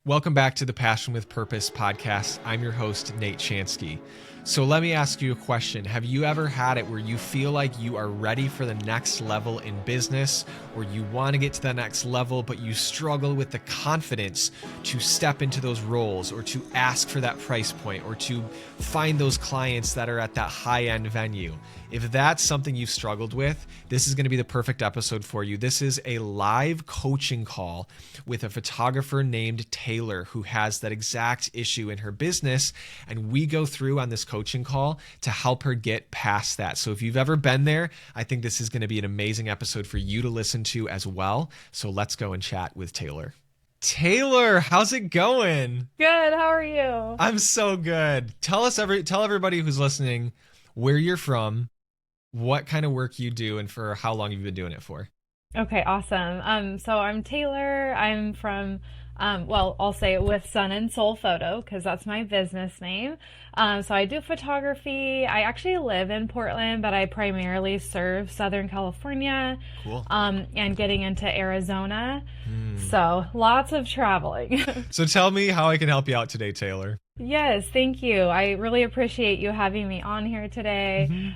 Welcome back to the Passion with Purpose podcast. I'm your host, Nate Chansky. So let me ask you a question. Have you ever had it where you feel like you are ready for the next level in business, or you want to get to the next level, but you struggle with the confidence to step into those roles, or to ask for that price point, or to find those clients that are at that high-end venue? If that's something you've struggled with, this is going to be the perfect episode for you. This is a live coaching call with a photographer named Taylor who has that exact issue in her business. And we go through on this coaching call to help her get past that. So if you've ever been there, I think this is going to be an amazing episode for you to listen to as well. So let's go and chat with Taylor. Taylor, how's it going? Good. How are you? I'm so good. Tell everybody who's listening where you're from, what kind of work you do, and for how long you've been doing it for. Okay, awesome. So I'm Taylor. I'm from, I'll say it with Sun and Soul Photo because that's my business name. So I do photography. I actually live in Portland, but I primarily serve Southern California. Cool. And getting into Arizona. So lots of traveling. So tell me how I can help you out today, Taylor. Yes, thank you. I really appreciate you having me on here today.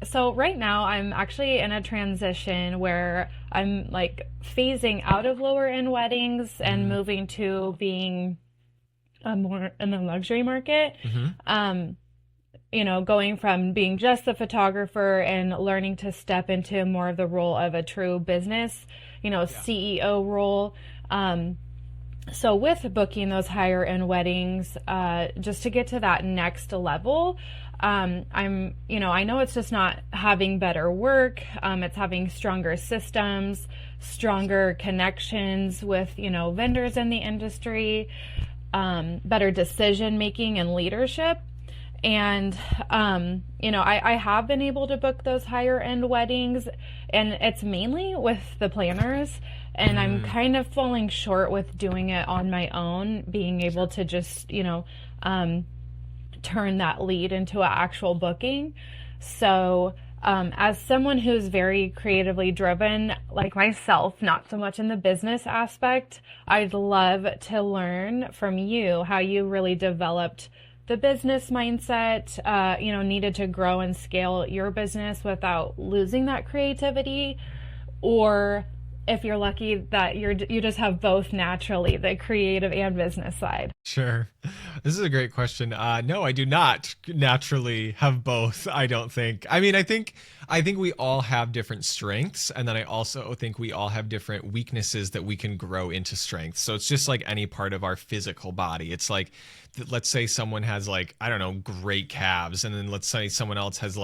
So right now I'm actually in a transition where I'm like phasing out of lower end weddings and moving to being more in the luxury market. Going from being just the photographer and learning to step into more of the role of a true business, CEO role. So with booking those higher end weddings, just to get to that next level, I know it's just not having better work. It's having stronger systems, stronger connections with, vendors in the industry, better decision making and leadership. And, I have been able to book those higher end weddings, and it's mainly with the planners. And I'm kind of falling short with doing it on my own, being able to just, turn that lead into an actual booking. So as someone who's very creatively driven, like myself, not so much in the business aspect, I'd love to learn from you how you really developed the business mindset, needed to grow and scale your business without losing that creativity, or if you're lucky that you just have both naturally, the creative and business side. Sure. This is a great question. No, I do not naturally have both, I don't think. I mean, I think we all have different strengths, and then I also think we all have different weaknesses that we can grow into strengths. So it's just like any part of our physical body. It's like, let's say someone has great calves, and then let's say someone else has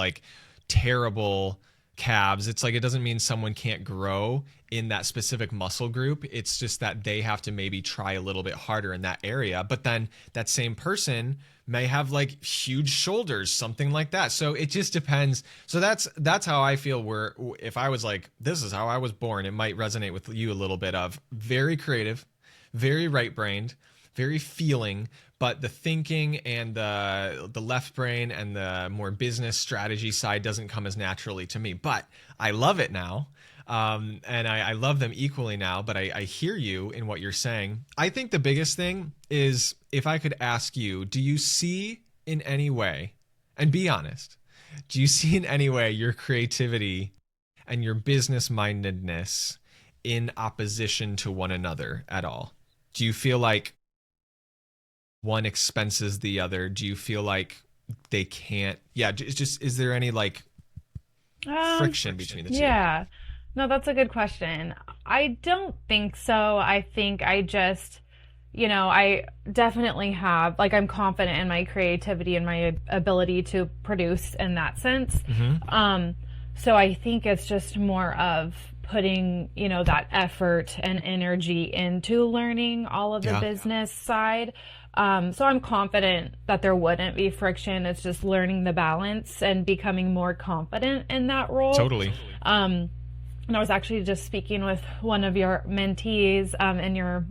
terrible calves. It's like, it doesn't mean someone can't grow in that specific muscle group. It's just that they have to maybe try a little bit harder in that area. But then that same person may have huge shoulders, something like that. So it just depends. So that's how I feel, where if I was this is how I was born, it might resonate with you a little bit of very creative, very right-brained, very feeling, but the thinking and the left brain and the more business strategy side doesn't come as naturally to me. But I love it now. And I love them equally now, but I hear you in what you're saying. I think the biggest thing is, if I could ask you, do you see in any way, and be honest, do you see in any way your creativity and your business mindedness in opposition to one another at all? Do you feel like one expenses the other? Do you feel like they can't? Yeah, it's just, is there any friction between the two? Yeah. No, that's a good question. I don't think so. I think I just, I definitely have, I'm confident in my creativity and my ability to produce in that sense. So I think it's just more of putting, that effort and energy into learning all of the business side. So I'm confident that there wouldn't be friction. It's just learning the balance and becoming more confident in that role. Totally. And I was actually just speaking with one of your mentees in your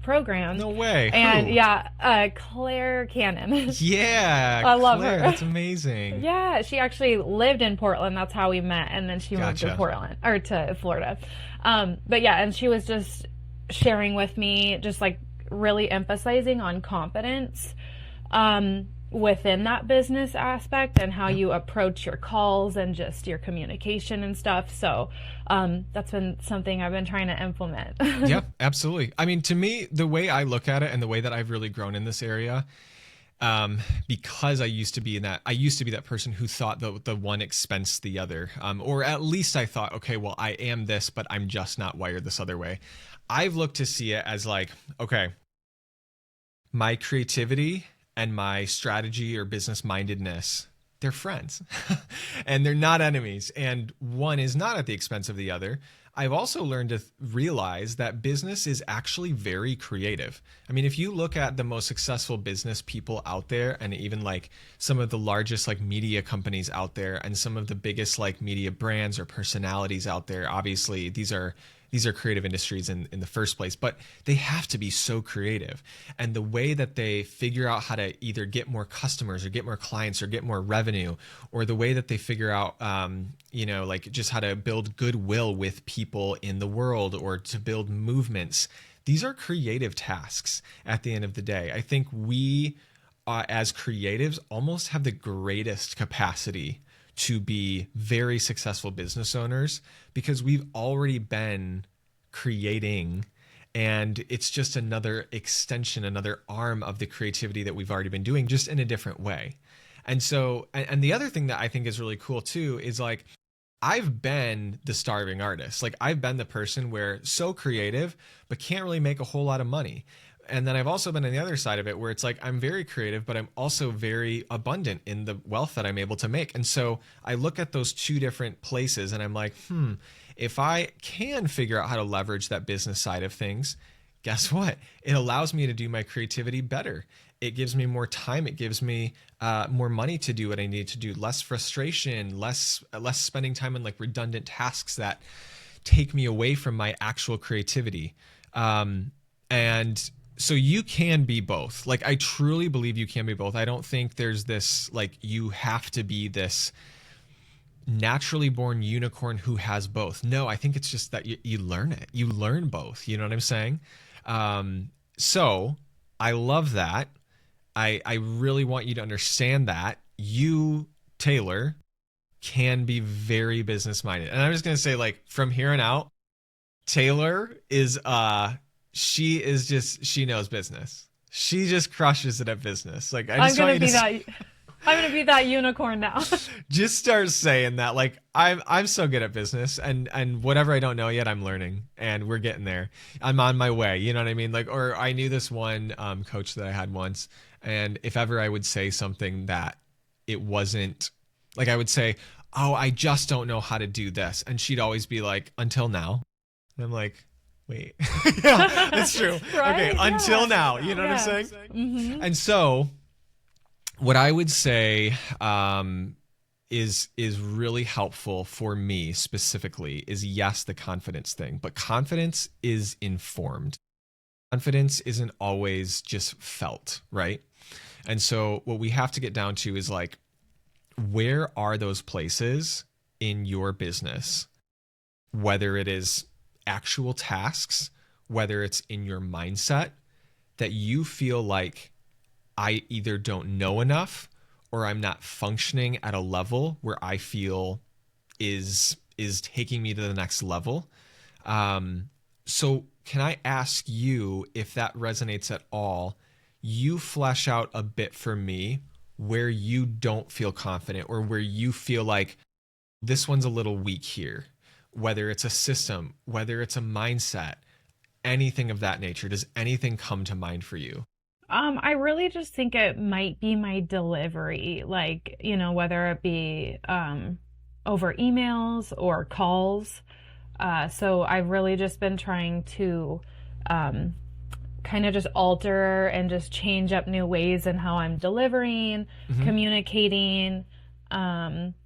program. No way. And Claire Cannon. Yeah. I love Claire, her. That's amazing. Yeah, she actually lived in Portland. That's how we met. And then she moved to Portland, or to Florida. But yeah, and she was just sharing with me just really emphasizing on confidence within that business aspect and how Yep. you approach your calls and just your communication and stuff. So that's been something I've been trying to implement. Yep, absolutely. I mean, to me, the way I look at it and the way that I've really grown in this area, because I used to be that person who thought the one expense the other, or at least I thought, okay, well, I am this, but I'm just not wired this other way. I've looked to see it as like, okay, my creativity and my strategy or business mindedness, they're friends and they're not enemies. And one is not at the expense of the other. I've also learned to realize that business is actually very creative. I mean, if you look at the most successful business people out there, and even like some of the largest like media companies out there, and some of the biggest like media brands or personalities out there, obviously these are creative industries in the first place, but they have to be so creative. And the way that they figure out how to either get more customers or get more clients or get more revenue, or the way that they figure out, like just how to build goodwill with people in the world or to build movements, these are creative tasks at the end of the day. I think we, as creatives, almost have the greatest capacity to be very successful business owners because we've already been creating, and it's just another extension, another arm of the creativity that we've already been doing, just in a different way. And so, and the other thing that I think is really cool too is like, I've been the starving artist. Like I've been the person where so creative, but can't really make a whole lot of money. And then I've also been on the other side of it where it's like I'm very creative, but I'm also very abundant in the wealth that I'm able to make. And so I look at those two different places and I'm like, if I can figure out how to leverage that business side of things, guess what? It allows me to do my creativity better. It gives me more time. It gives me more money to do what I need to do. Less frustration, less spending time on like redundant tasks that take me away from my actual creativity. And so you can be both. Like I truly believe you can be both. I don't think there's this like you have to be this naturally born unicorn who has both. No, I think it's just that you learn it. You learn both. You know what I'm saying? So I love that. I really want you to understand that you, Taylor, can be very business minded. And I'm just going to say, like, from here on out, Taylor is, she knows business. She just crushes it at business. Like, I I'm just want gonna you be to that. I'm gonna be that unicorn now. just start saying that. Like, I'm so good at business, and whatever I don't know yet, I'm learning, and we're getting there. I'm on my way. You know what I mean? Like, or I knew this one coach that I had once, and if ever I would say something that it wasn't like, I would say, "Oh, I just don't know how to do this," and she'd always be like, "Until now," and I'm like, "Wait, yeah, that's true. Okay, Right? until Yeah. now." You know what I'm Yeah. saying? Mm-hmm. And so what I would say is really helpful for me specifically is, yes, the confidence thing, but confidence is informed. Confidence isn't always just felt, right? And so what we have to get down to is like, where are those places in your business, whether it is actual tasks, whether it's in your mindset, that you feel like I either don't know enough or I'm not functioning at a level where I feel is taking me to the next level. So can I ask you if that resonates at all? You flesh out a bit for me where you don't feel confident or where you feel like this one's a little weak here, whether it's a system, whether it's a mindset, anything of that nature. Does anything come to mind for you? I really just think it might be my delivery, like, whether it be over emails or calls. So I've really just been trying to um, kind of just alter and just change up new ways in how I'm delivering, Mm-hmm. communicating,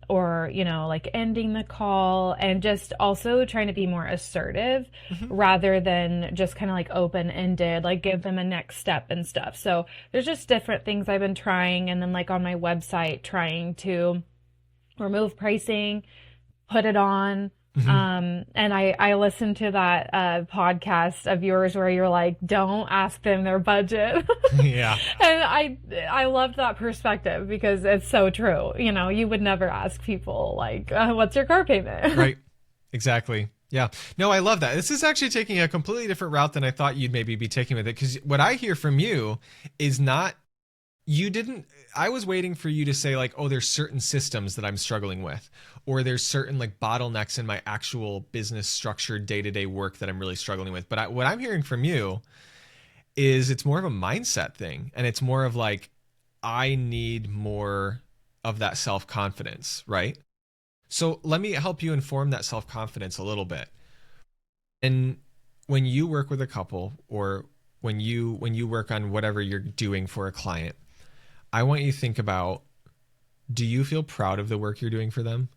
or, like ending the call, and just also trying to be more assertive Mm-hmm. rather than just kind of like open ended, like give them a next step and stuff. So there's just different things I've been trying. And then, like, on my website, trying to remove pricing, put it on Hmm. And I listened to that podcast of yours where you're like, don't ask them their budget. Yeah. And I loved that perspective because it's so true. You know, you would never ask people like, what's your car payment? Right. Exactly. Yeah. No, I love that. This is actually taking a completely different route than I thought you'd maybe be taking with it. Because what I hear from you is not, you didn't, I was waiting for you to say, like, oh, there's certain systems that I'm struggling with, or there's certain like bottlenecks in my actual business structured day to day work that I'm really struggling with. But what I'm hearing from you is it's more of a mindset thing. And it's more of like, I need more of that self confidence, right? So let me help you inform that self confidence a little bit. And when you work with a couple, or when you work on whatever you're doing for a client, I want you to think about, do you feel proud of the work you're doing for them?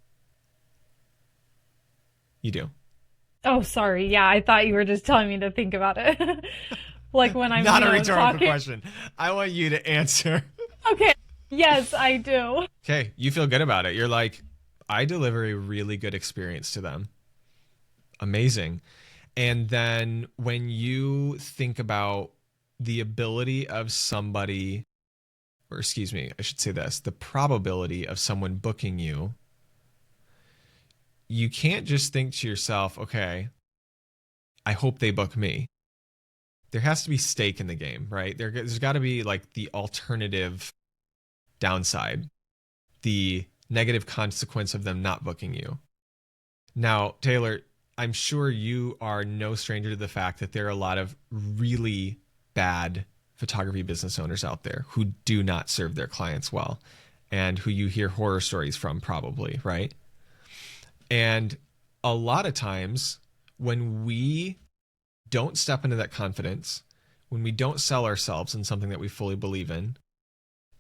You do. Oh, sorry. Yeah, I thought you were just telling me to think about it. Like when I'm, Not a rhetorical talking. question. I want you to answer. Okay. Yes, I do. Okay, you feel good about it. You're like, I deliver a really good experience to them. Amazing. And then when you think about the ability of somebody, or excuse me, I should say this, the probability of someone booking you, you can't just think to yourself, okay, I hope they book me. There has to be stake in the game, right? There's got to be like the alternative downside, the negative consequence of them not booking you. Now, Taylor, I'm sure you are no stranger to the fact that there are a lot of really bad photography business owners out there who do not serve their clients well, and who you hear horror stories from, probably, right? And a lot of times when we don't step into that confidence, when we don't sell ourselves in something that we fully believe in,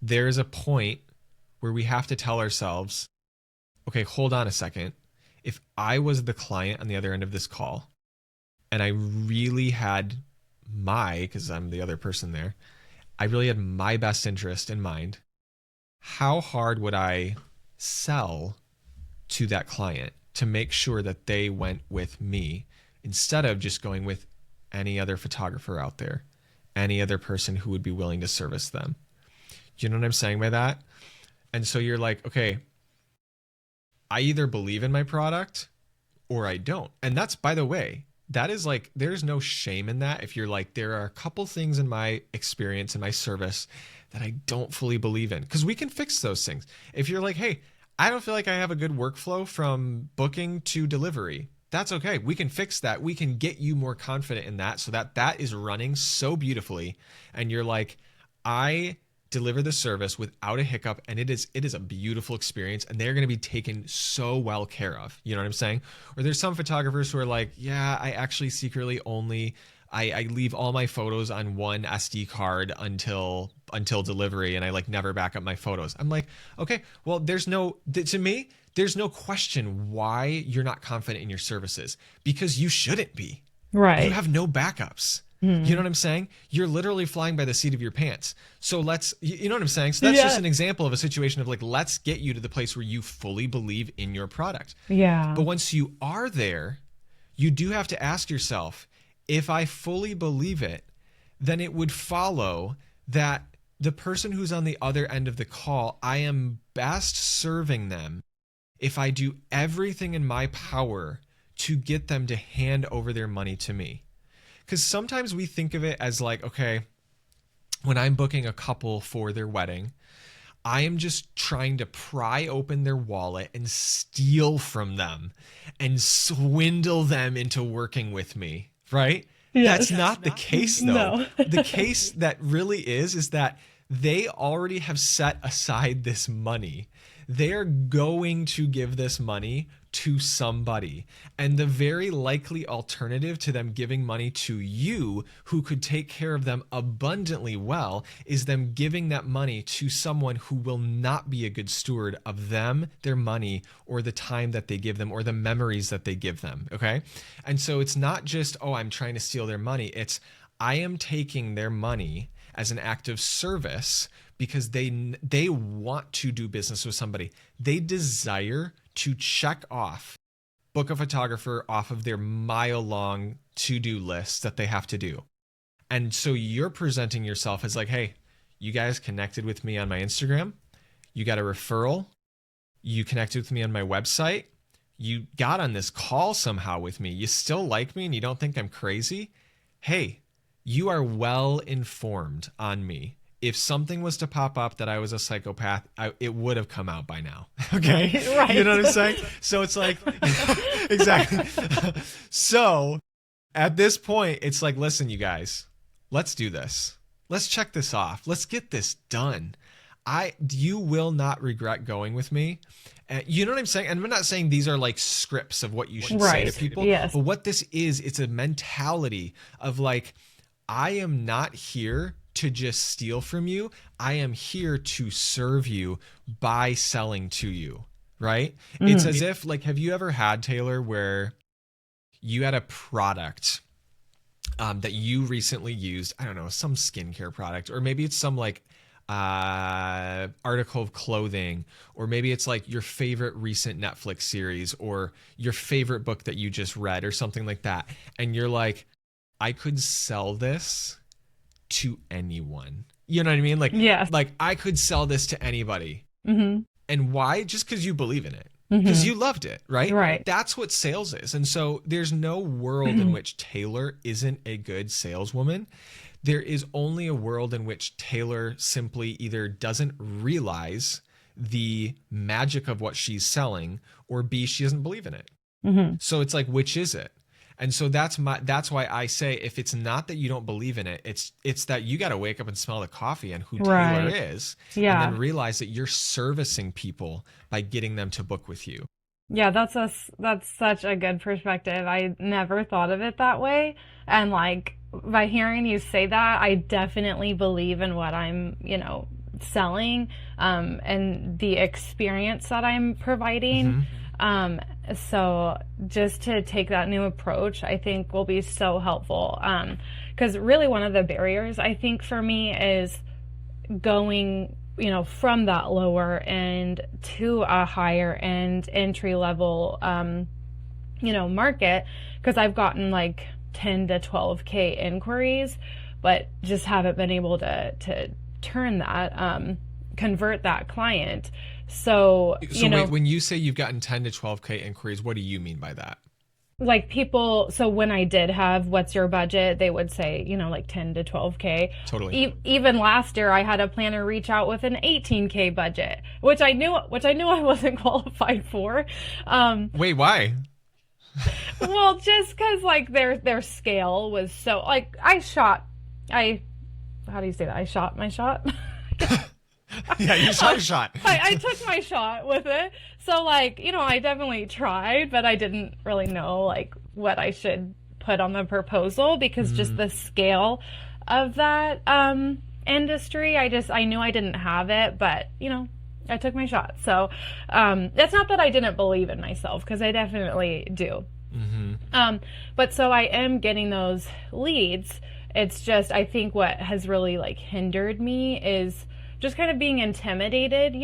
there's a point where we have to tell ourselves, okay, hold on a second. If I was the client on the other end of this call, and I really had because I'm the other person there, I really had my best interest in mind, how hard would I sell to that client to make sure that they went with me instead of just going with any other photographer out there, any other person who would be willing to service them? Do you know what I'm saying by that? And so you're like, okay, I either believe in my product or I don't. And that's, by the way, that is like, there's no shame in that. If you're like, there are a couple things in my experience and my service that I don't fully believe in, because we can fix those things. If you're like, hey, I don't feel like I have a good workflow from booking to delivery, that's okay. We can fix that. We can get you more confident in that so that that is running so beautifully. And you're like, I deliver the service without a hiccup, and it is a beautiful experience, and they're going to be taken so well care of. You know what I'm saying? Or there's some photographers who are like, yeah, I actually secretly only I leave all my photos on one SD card until delivery, and I like never back up my photos. I'm like, okay, well, to me, there's no question why you're not confident in your services, because you shouldn't be. You Right. have no backups. You know Hmm. what I'm saying? You're literally flying by the seat of your pants. So you know what I'm saying? So that's just Yeah. an example of a situation of like, let's get you to the place where you fully believe in your product. Yeah. But once you are there, you do have to ask yourself, if I fully believe it, then it would follow that the person who's on the other end of the call, I am best serving them if I do everything in my power to get them to hand over their money to me. Because sometimes we think of it as like, okay, when I'm booking a couple for their wedding, I am just trying to pry open their wallet and steal from them and swindle them into working with me, right? That's Yes. not the case, though. No. The case that really is that they already have set aside this money. They're going to give this money to somebody. And the very likely alternative to them giving money to you, who could take care of them abundantly well, is them giving that money to someone who will not be a good steward of them, their money, or the time that they give them, or the memories that they give them. Okay. And so it's not just, oh, I'm trying to steal their money. It's, I am taking their money as an act of service because they want to do business with somebody. They desire to check off book a photographer off of their mile-long to-do list that they have to do. And so you're presenting yourself as like, hey, you guys connected with me on my Instagram. You got a referral. You connected with me on my website. You got on this call somehow with me. You still like me and you don't think I'm crazy. Hey, you are well informed on me. If something was to pop up that I was a psychopath, it would have come out by now. Okay. Right. You know what I'm saying? So it's like, exactly. So at this point, it's like, listen, you guys, let's do this. Let's check this off. Let's get this done. You will not regret going with me. You know what I'm saying? And I'm not saying these are like scripts of what you should say to people. Yes. But what this is, it's a mentality of like, I am not here to just steal from you. I am here to serve you by selling to you, right? Mm-hmm. It's as if, like, have you ever had, Taylor, where you had a product that you recently used? I don't know, some skincare product, or maybe it's some like article of clothing, or maybe it's like your favorite recent Netflix series or your favorite book that you just read or something like that. And you're like, I could sell this to anyone. You know what I mean? Like, yes. Like I could sell this to anybody. Mm-hmm. And why? Just because you believe in it. Because you loved it, right? Right. That's what sales is. And so there's no world in which Taylor isn't a good saleswoman. There is only a world in which Taylor simply either doesn't realize the magic of what she's selling, or B, she doesn't believe in it. Mm-hmm. So it's like, which is it? And so that's why I say, if it's not that you don't believe in it, it's that you got to wake up and smell the coffee and who Taylor is, and then realize that you're servicing people by getting them to book with you. Yeah, that's such a good perspective. I never thought of it that way. And like, by hearing you say that, I definitely believe in what I'm, selling, and the experience that I'm providing. Mm-hmm. So just to take that new approach, I think will be so helpful. Because really one of the barriers, I think, for me is going, from that lower end to a higher end entry level, market. Because I've gotten like 10 to 12K inquiries, but just haven't been able to turn that, convert that client. So wait, when you say you've gotten 10 to 12K inquiries, what do you mean by that? Like people, so when I did have what's your budget, they would say, like 10 to 12K. Totally. Even last year, I had a planner reach out with an 18K budget, which I knew I wasn't qualified for. Wait, why? Well, just because like their scale was so like how do you say that? I shot my shot. Yeah, you shot a shot. I took my shot with it. So like, I definitely tried, but I didn't really know like what I should put on the proposal, because just the scale of that industry, I knew I didn't have it, but I took my shot. So it's not that I didn't believe in myself, because I definitely do. Mm-hmm. But so I am getting those leads. It's just, I think what has really like hindered me is just kind of being intimidated,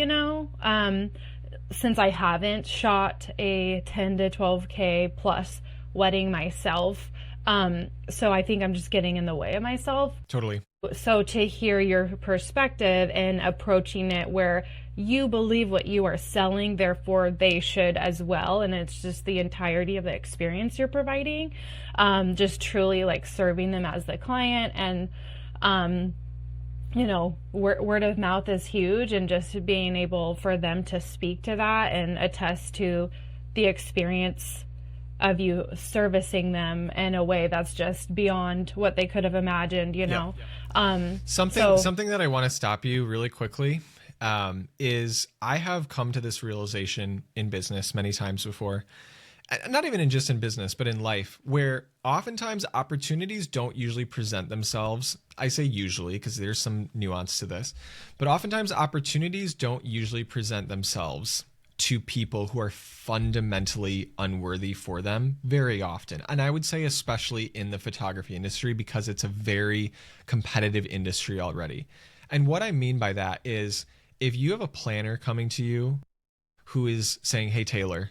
since I haven't shot a 10 to 12K plus wedding myself. So I think I'm just getting in the way of myself. Totally. So to hear your perspective and approaching it where you believe what you are selling, therefore they should as well. And it's just the entirety of the experience you're providing. Just truly like serving them as the client, and, word of mouth is huge, and just being able for them to speak to that and attest to the experience of you servicing them in a way that's just beyond what they could have imagined, Yeah. Something that I want to stop you really quickly is I have come to this realization in business many times before. Not even just in business, but in life, where oftentimes opportunities don't usually present themselves. I say usually because there's some nuance to this, but oftentimes opportunities don't usually present themselves to people who are fundamentally unworthy for them very often. And I would say especially in the photography industry, because it's a very competitive industry already. And what I mean by that is, if you have a planner coming to you who is saying, hey, Taylor,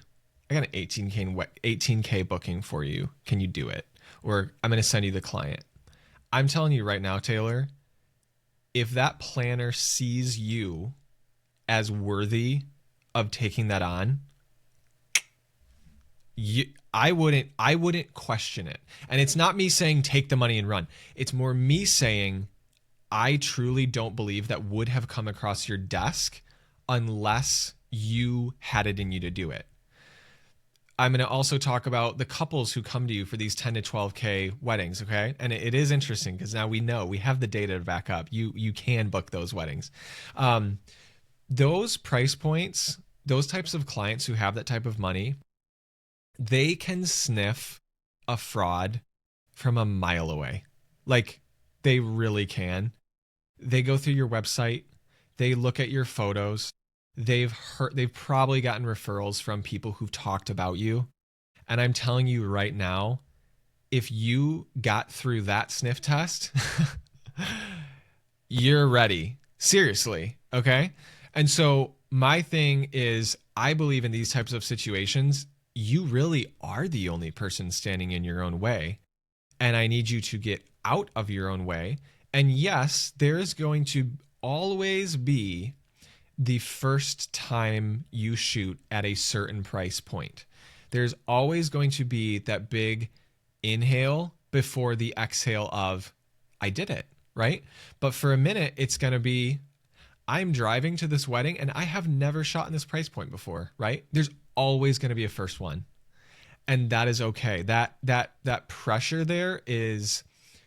I got an 18K booking for you. Can you do it? Or I'm going to send you the client. I'm telling you right now, Taylor, if that planner sees you as worthy of taking that on, I wouldn't question it. And it's not me saying take the money and run. It's more me saying I truly don't believe that would have come across your desk unless you had it in you to do it. I'm going to also talk about the couples who come to you for these 10 to 12K weddings, okay? And it is interesting because now we know, we have the data to back up. You can book those weddings. Those price points, those types of clients who have that type of money, they can sniff a fraud from a mile away. Like, they really can. They go through your website, they look at your photos, they've probably gotten referrals from people who've talked about you. And I'm telling you right now, if you got through that sniff test, you're ready. Seriously, okay? And so my thing is, I believe in these types of situations, you really are the only person standing in your own way. And I need you to get out of your own way. And yes, there is going to always be the first time you shoot at a certain price point. There's always going to be that big inhale before the exhale of, I did it, right? But for a minute, it's going to be, I'm driving to this wedding and I have never shot in this price point before, right? There's always going to be a first one. And that is okay. That pressure there is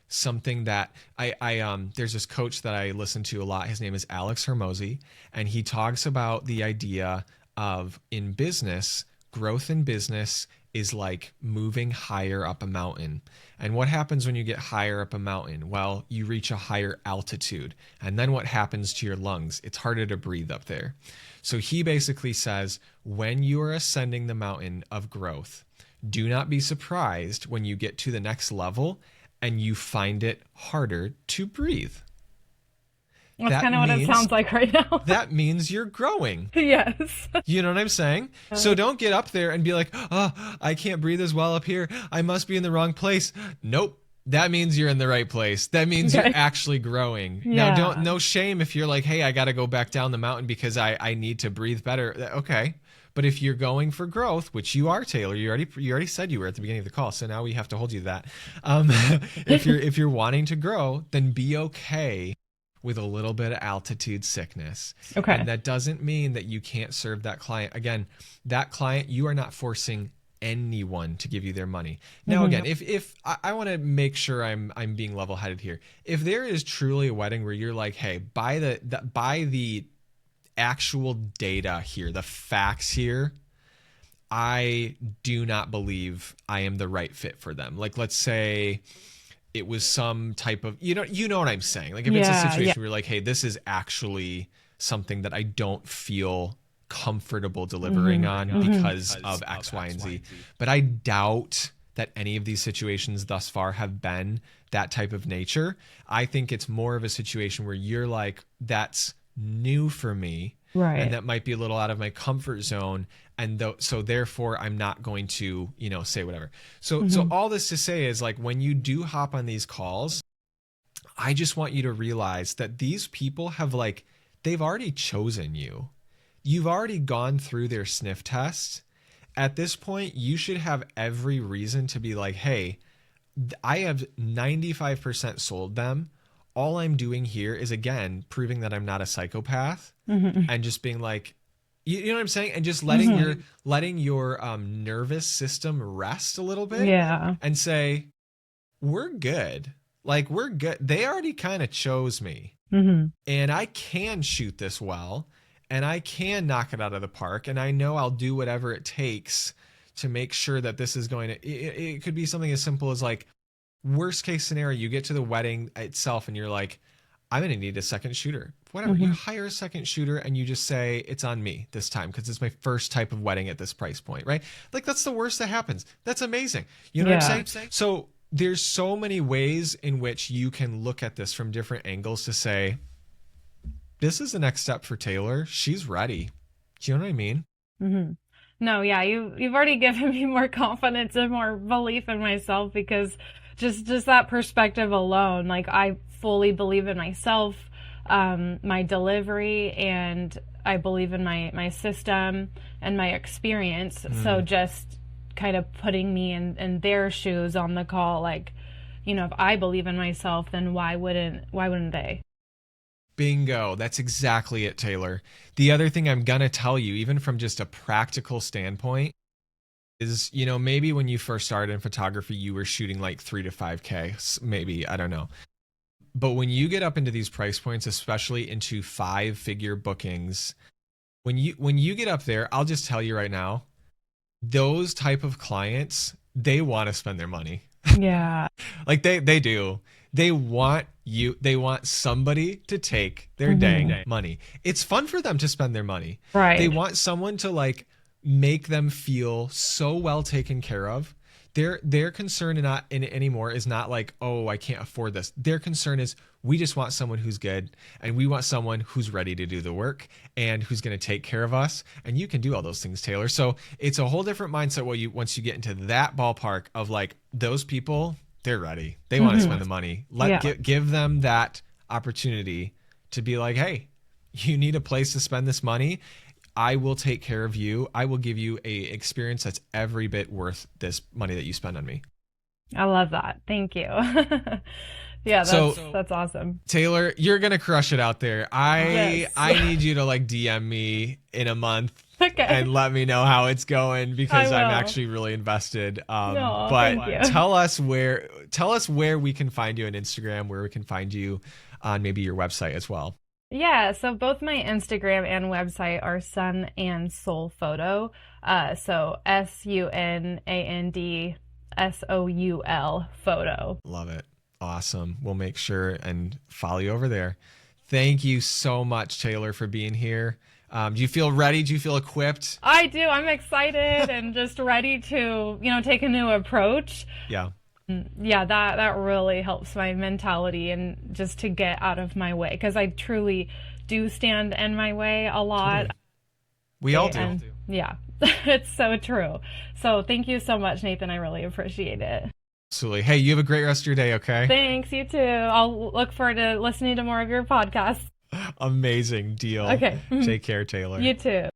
something that there's this coach that I listen to a lot. His name is Alex Hermosi, and he talks about the idea of, in business, growth in business is like moving higher up a mountain. And what happens when you get higher up a mountain? Well, you reach a higher altitude. And then what happens to your lungs? It's harder to breathe up there. So he basically says, when you are ascending the mountain of growth, do not be surprised when you get to the next level and you find it harder to breathe. That's kind of what it sounds like right now. That means you're growing. Yes. You know what I'm saying? So don't get up there and be like, oh, I can't breathe as well up here. I must be in the wrong place. Nope. That means you're in the right place. That means you're actually growing. Yeah. Now, no shame if you're like, hey, I got to go back down the mountain because I need to breathe better. Okay. But if you're going for growth, which you are, Taylor, you already said you were at the beginning of the call, so now we have to hold you to that. If you're wanting to grow, then be okay with a little bit of altitude sickness. Okay. And that doesn't mean that you can't serve that client. Again, that client, you are not forcing anyone to give you their money. Now, again, if I want to make sure I'm being level-headed here. If there is truly a wedding where you're like, hey, by the actual data here, the facts here, I do not believe I am the right fit for them. Like, let's say it was some type of, you know what I'm saying? Like, if it's a situation where you're like, hey, this is actually something that I don't feel comfortable delivering on because of X, Y, and Z. But I doubt that any of these situations thus far have been that type of nature. I think it's more of a situation where you're like, that's new for me, right? And that might be a little out of my comfort zone, and so therefore I'm not going to, say whatever. So all this to say is, like, when you do hop on these calls, I just want you to realize that these people have, like, they've already chosen you. You've already gone through their sniff test. At this point, you should have every reason to be like, hey, I have 95% sold them. All I'm doing here is, again, proving that I'm not a psychopath, and just being like, you know what I'm saying? And just letting your nervous system rest a little bit, and say, we're good. Like, we're good. They already kind of chose me, and I can shoot this well, and I can knock it out of the park, and I know I'll do whatever it takes to make sure that this is going to, it could be something as simple as, like, worst case scenario, you get to the wedding itself and you're like, I'm going to need a second shooter. Whatever. You hire a second shooter and you just say, it's on me this time because it's my first type of wedding at this price point, right? Like, that's the worst that happens. That's amazing. You know what I'm saying? So there's so many ways in which you can look at this from different angles to say, this is the next step for Taylor. She's ready. Do you know what I mean? No, yeah, you've already given me more confidence and more belief in myself because just that perspective alone, like I fully believe in myself, my delivery, and I believe in my system and my experience. So Mm. just kind of putting me in their shoes on the call, like, if I believe in myself, then why wouldn't they? Bingo. That's exactly it, Taylor. The other thing I'm going to tell you, even from just a practical standpoint, is, maybe when you first started in photography, you were shooting like 3 to 5K, maybe, I don't know. But when you get up into these price points, especially into 5-figure bookings, when you get up there, I'll just tell you right now, those type of clients, they want to spend their money. Yeah. Like they do. They want somebody to take their dang Hmm. money. It's fun for them to spend their money. They Right. want someone to like make them feel so well taken care of. Their concern anymore is not like, oh, I can't afford this. Their concern is, we just want someone who's good, and we want someone who's ready to do the work and who's going to take care of us. And you can do all those things, Taylor. So it's a whole different mindset once you get into that ballpark of like, those people, they're ready. They want to Hmm. spend the money. Yeah. Give them that opportunity to be like, hey, you need a place to spend this money. I will take care of you. I will give you a experience that's every bit worth this money that you spend on me. I love that. Thank you. Yeah, So that's awesome. Taylor, you're gonna crush it out there. I Yes. I need you to like DM me in a month Okay. and let me know how it's going, I because I'm will. actually really invested. No, thank But you. tell us where we can find you on Instagram, where we can find you on maybe your website as well. Yeah, so both my Instagram and website are Sun and Soul Photo. So SUNANDSOUL photo. Love it. Awesome. We'll make sure and follow you over there. Thank you so much, Taylor, for being here. Do you feel ready? Do you feel equipped? I do. I'm excited and just ready to, take a new approach. Yeah, Yeah, that really helps my mentality and just to get out of my way because I truly do stand in my way a lot. totally. We all do. And yeah, it's so true. So thank you so much, Nathan. I really appreciate it. Absolutely. Hey, you have a great rest of your day, okay? Thanks, you too. I'll look forward to listening to more of your podcasts. Amazing deal. Okay. Take care, Taylor. You too.